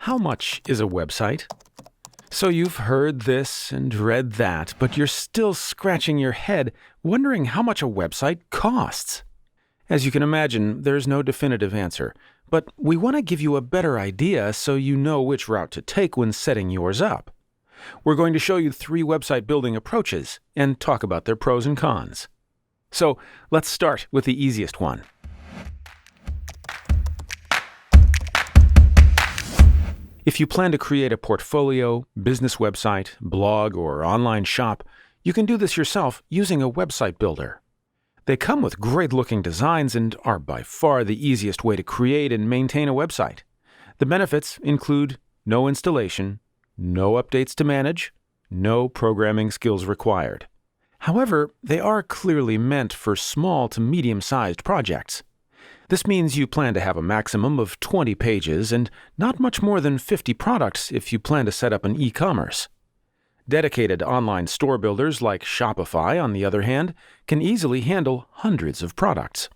How much is a website? So you've heard this and read that, but you're still scratching your head, wondering how much a website costs. As you can imagine, there's no definitive answer, but we want to give you a better idea so you know which route to take when setting yours up. We're going to show you 3 website building approaches and talk about their pros and cons. So let's start with the easiest one. If you plan to create a portfolio, business website, blog, or online shop, you can do this yourself using a website builder. They come with great-looking designs and are by far the easiest way to create and maintain a website. The benefits include no installation, no updates to manage, no programming skills required. However, they are clearly meant for small to medium-sized projects. This means you plan to have a maximum of 20 pages and not much more than 50 products if you plan to set up an e-commerce. Dedicated online store builders like Shopify, on the other hand, can easily handle hundreds of products.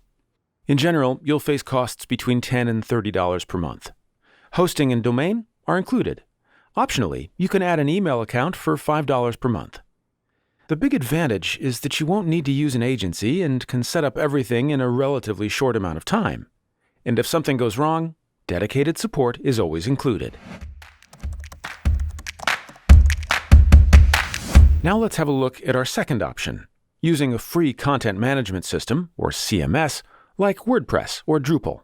In general, you'll face costs between $10 and $30 per month. Hosting and domain are included. Optionally, you can add an email account for $5 per month. The big advantage is that you won't need to use an agency and can set up everything in a relatively short amount of time. And if something goes wrong, dedicated support is always included. Now let's have a look at our second option, using a free content management system, or CMS, like WordPress or Drupal.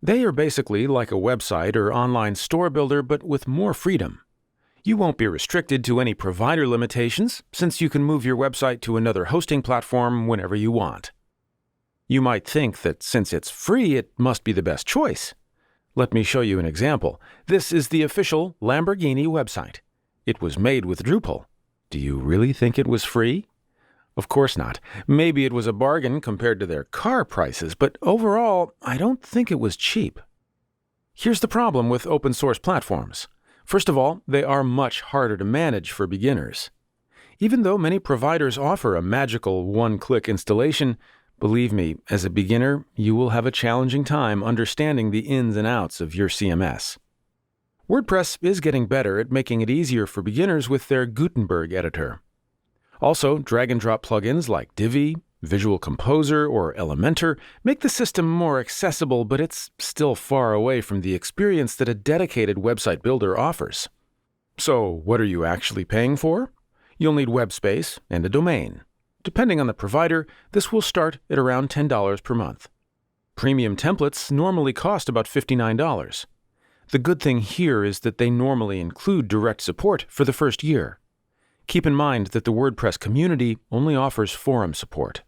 They are basically like a website or online store builder, but with more freedom. You won't be restricted to any provider limitations, since you can move your website to another hosting platform whenever you want. You might think that since it's free, it must be the best choice. Let me show you an example. This is the official Lamborghini website. It was made with Drupal. Do you really think it was free? Of course not. Maybe it was a bargain compared to their car prices, but overall, I don't think it was cheap. Here's the problem with open source platforms. First of all, they are much harder to manage for beginners. Even though many providers offer a magical one-click installation, believe me, as a beginner, you will have a challenging time understanding the ins and outs of your CMS. WordPress is getting better at making it easier for beginners with their Gutenberg editor. Also, drag-and-drop plugins like Divi, Visual Composer, or Elementor make the system more accessible, but it's still far away from the experience that a dedicated website builder offers. So, what are you actually paying for? You'll need web space and a domain. Depending on the provider, this will start at around $10 per month. Premium templates normally cost about $59. The good thing here is that they normally include direct support for the first year. Keep in mind that the WordPress community only offers forum support.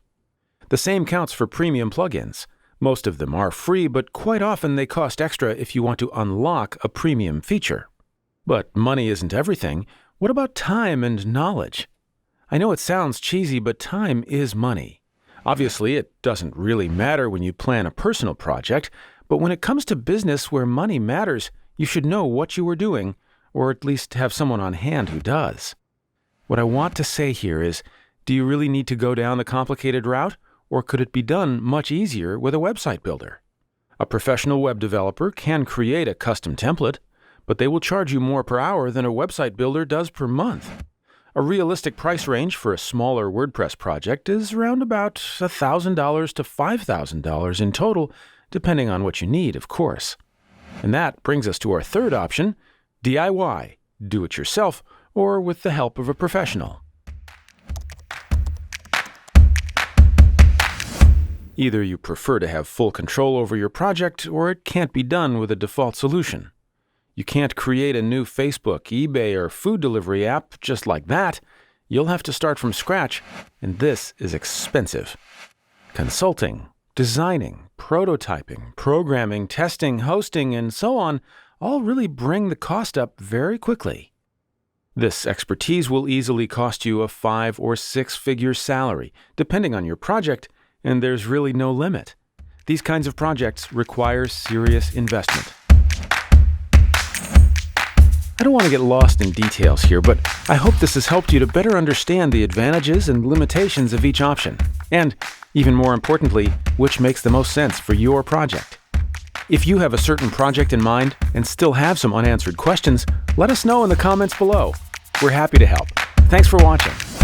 The same counts for premium plugins. Most of them are free, but quite often they cost extra if you want to unlock a premium feature. But money isn't everything. What about time and knowledge? I know it sounds cheesy, but time is money. Obviously, it doesn't really matter when you plan a personal project, but when it comes to business where money matters, you should know what you are doing, or at least have someone on hand who does. What I want to say here is, do you really need to go down the complicated route, or could it be done much easier with a website builder? A professional web developer can create a custom template, but they will charge you more per hour than a website builder does per month. A realistic price range for a smaller WordPress project is around about $1,000 to $5,000 in total, depending on what you need, of course. And that brings us to our third option, DIY, do it yourself, or with the help of a professional. Either you prefer to have full control over your project, or it can't be done with a default solution. You can't create a new Facebook, eBay, or food delivery app just like that. You'll have to start from scratch, and this is expensive. Consulting, designing, prototyping, programming, testing, hosting, and so on all really bring the cost up very quickly. This expertise will easily cost you a 5- or 6-figure salary, depending on your project, and there's really no limit. These kinds of projects require serious investment. I don't want to get lost in details here, but I hope this has helped you to better understand the advantages and limitations of each option, and, even more importantly, which makes the most sense for your project. If you have a certain project in mind and still have some unanswered questions, let us know in the comments below. We're happy to help. Thanks for watching.